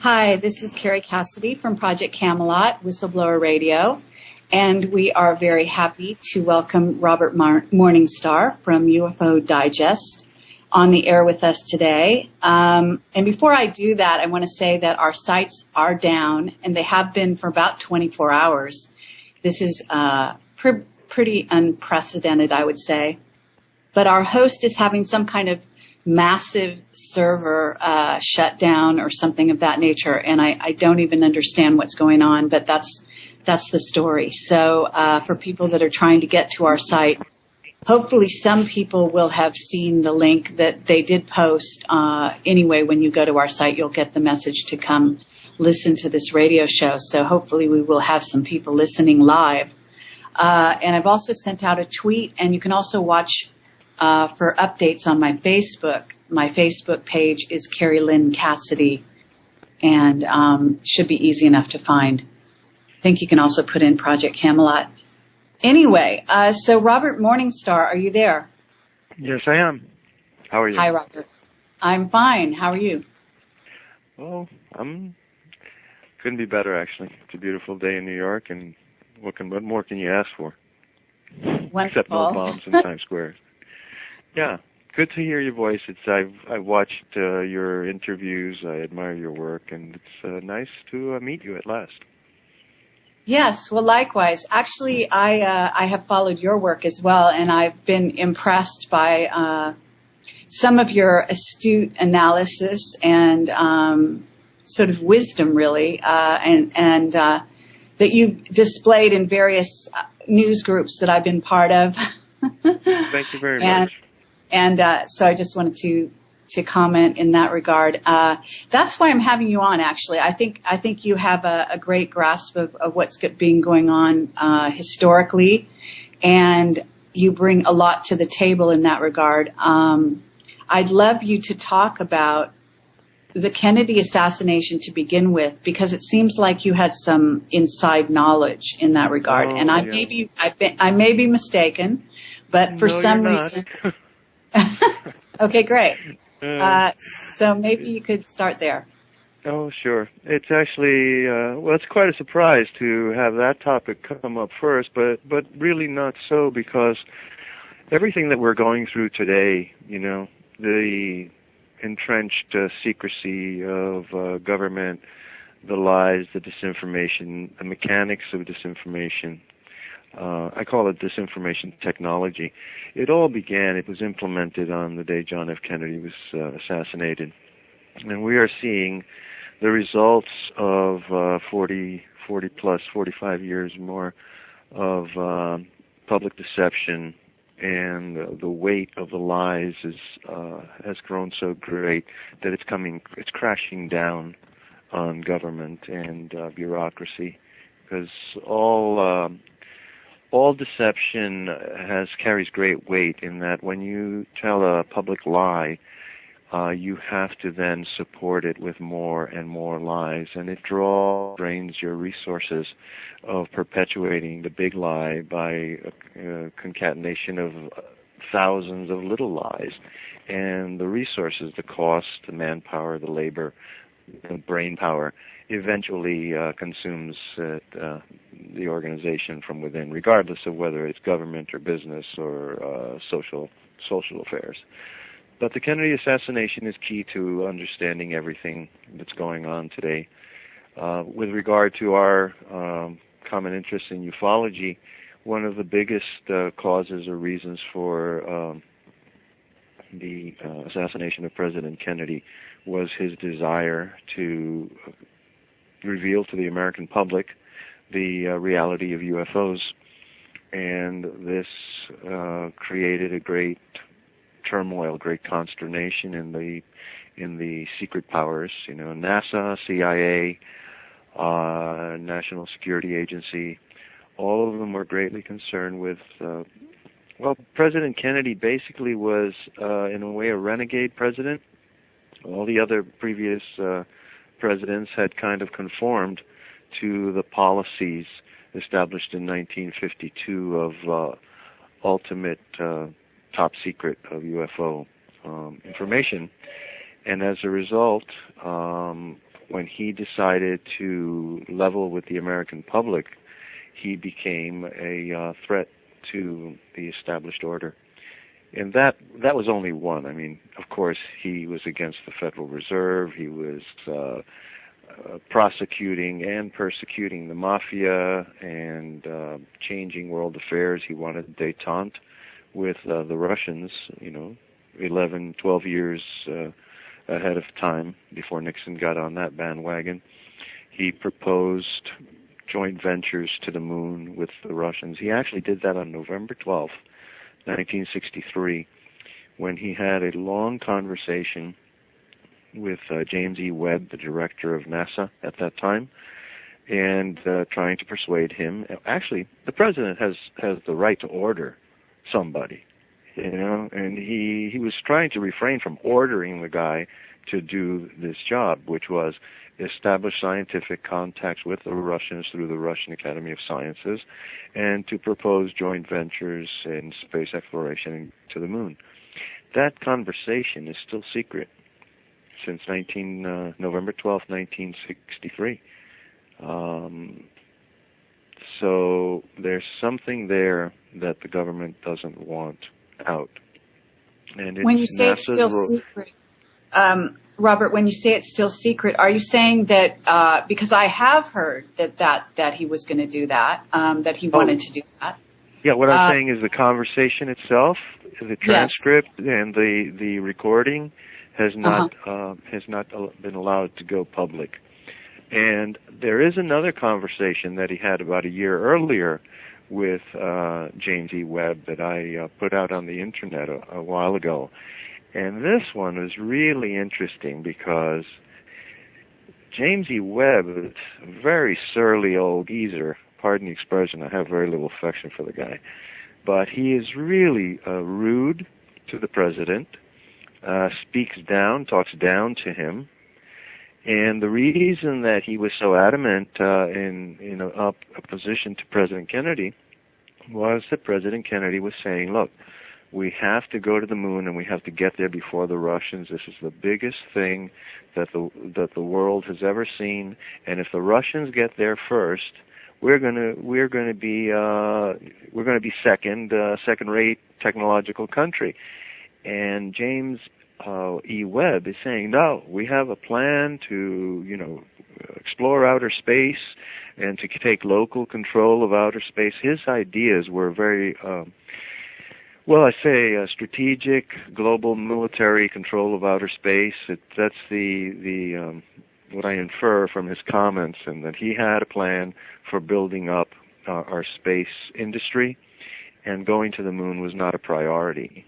Hi, this is Carrie Cassidy from Project Camelot, Whistleblower Radio, and we are very happy to welcome Robert Morningstar from UFO Digest on the air with us today. And before I do that, I want to say that our sites are down, and they have been for about 24 hours. This is pretty unprecedented, I would say. But our host is having some kind of massive server shutdown or something of that nature, and I don't even understand what's going on, but that's the story. So for people that are trying to get to our site, hopefully some people will have seen the link that they did post. Anyway, when you go to our site, you'll get the message to come listen to this radio show. So hopefully we will have some people listening live. And I've also sent out a tweet, and you can also watch for updates on my Facebook. My Facebook page is Carrie Lynn Cassidy, and should be easy enough to find. I think you can also put in Project Camelot. Anyway, so Robert Morningstar, are you there? Yes, I am. How are you? Hi, Robert. I'm fine. How are you? Well, couldn't be better, actually. It's a beautiful day in New York, and what more can you ask for? Wonderful. Except no bombs in Times Square. Yeah, good to hear your voice. I've watched your interviews. I admire your work, and it's nice to meet you at last. Yes, well, likewise. Actually, I have followed your work as well, and I've been impressed by some of your astute analysis and sort of wisdom, really, and that you've displayed in various news groups that I've been part of. Thank you very much. And so I just wanted to comment in that regard. That's why I'm having you on, actually. I think you have a great grasp of what's been going on historically, and you bring a lot to the table in that regard. I'd love you to talk about the Kennedy assassination to begin with, because it seems like you had some inside knowledge in that regard. And I may be mistaken, but for some reason. Okay, great. So maybe you could start there. Oh, sure. It's actually, it's quite a surprise to have that topic come up first, but really not so, because everything that we're going through today, the entrenched secrecy of government, the lies, the disinformation, the mechanics of disinformation, I call it disinformation technology. It all began, it was implemented on the day John F. Kennedy was assassinated. And we are seeing the results of 45 years more of public deception, and the weight of the lies has grown so great that it's crashing down on government and bureaucracy, because all deception carries great weight, in that when you tell a public lie, you have to then support it with more and more lies, and it drains your resources of perpetuating the big lie by a concatenation of thousands of little lies. And the resources, the cost, the manpower, the labor, the brain power, eventually consumes the organization from within, regardless of whether it's government or business or social affairs. But the Kennedy assassination is key to understanding everything that's going on today. With regard to our common interest in ufology, one of the biggest causes or reasons for the assassination of President Kennedy was his desire to reveal to the American public the reality of UFOs. And this created a great turmoil, great consternation in the secret powers, NASA, CIA, National Security Agency. All of them were greatly concerned with. President Kennedy basically was, in a way, a renegade president. All the other previous presidents had kind of conformed to the policies established in 1952 of ultimate top secret of UFO information. And as a result, when he decided to level with the American public, he became a threat to the established order. And that was only one. I mean, of course, he was against the Federal Reserve. He was prosecuting and persecuting the mafia and changing world affairs. He wanted détente with the Russians, 11, 12 years ahead of time before Nixon got on that bandwagon. He proposed joint ventures to the moon with the Russians. He actually did that on November 12th, 1963, when he had a long conversation with James E. Webb, the director of NASA at that time, and trying to persuade him. Actually, the president has the right to order somebody, and he was trying to refrain from ordering the guy to do this job, which was establish scientific contacts with the Russians through the Russian Academy of Sciences, and to propose joint ventures in space exploration to the moon. That conversation is still secret since November 12, 1963. So there's something there that the government doesn't want out. And when you say it's still secret, Robert, when you say it's still secret, are you saying that because I have heard that he was going to do that, that he wanted to do that? Yeah, what I'm saying is the conversation itself, the transcript, yes, and the recording has not been allowed to go public. And there is another conversation that he had about a year earlier with James E. Webb that I put out on the internet a while ago. And this one was really interesting because James E. Webb is a very surly old geezer. Pardon the expression, I have very little affection for the guy. But he is really rude to the president, speaks down, talks down to him. And the reason that he was so adamant in opposition to President Kennedy was that President Kennedy was saying, look, we have to go to the moon and we have to get there before the Russians. This is the biggest thing that the world has ever seen. And if the Russians get there first, we're going to be second-rate technological country. And James E. Webb is saying, no, we have a plan to, explore outer space and to take local control of outer space. His ideas were very, strategic, global military control of outer space. That's the what I infer from his comments, and that he had a plan for building up our space industry, and going to the moon was not a priority.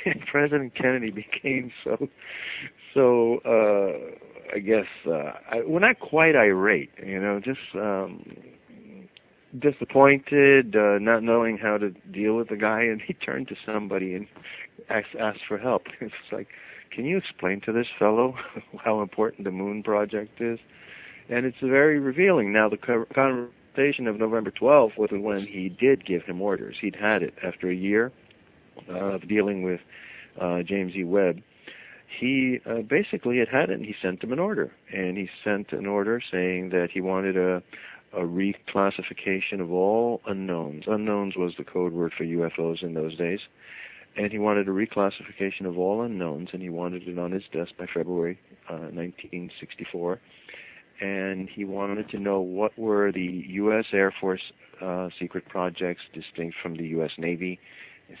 And President Kennedy became I guess, well, not quite irate, just disappointed, not knowing how to deal with the guy, and he turned to somebody and asked for help. It's like, can you explain to this fellow how important the moon project is? And it's very revealing. Now, the conversation of November 12th was when he did give him orders. He'd had it after a year of dealing with James E. Webb. He basically had it, and he sent him an order. And he sent an order saying that he wanted a reclassification of all unknowns. Unknowns was the code word for UFOs in those days. And he wanted a reclassification of all unknowns, and he wanted it on his desk by February 1964. And he wanted to know what were the U.S. Air Force secret projects distinct from the U.S. Navy,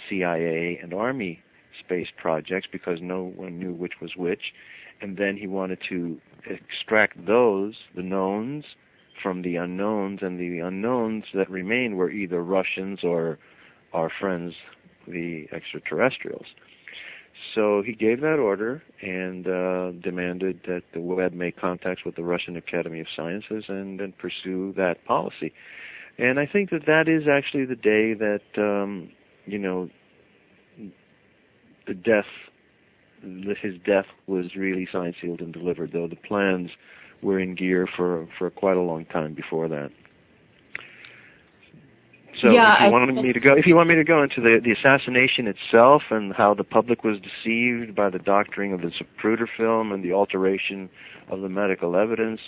CIA, and Army space projects, because no one knew which was which. And then he wanted to extract those, the knowns, from the unknowns, and the unknowns that remained were either Russians or our friends, the extraterrestrials. So he gave that order and demanded that the Webb make contacts with the Russian Academy of Sciences and then pursue that policy. And I think that is actually the day that, his death was really signed, sealed, and delivered, though the plans were in gear for quite a long time before that. So if you want me to go into the assassination itself and how the public was deceived by the doctoring of the Zapruder film and the alteration of the medical evidence,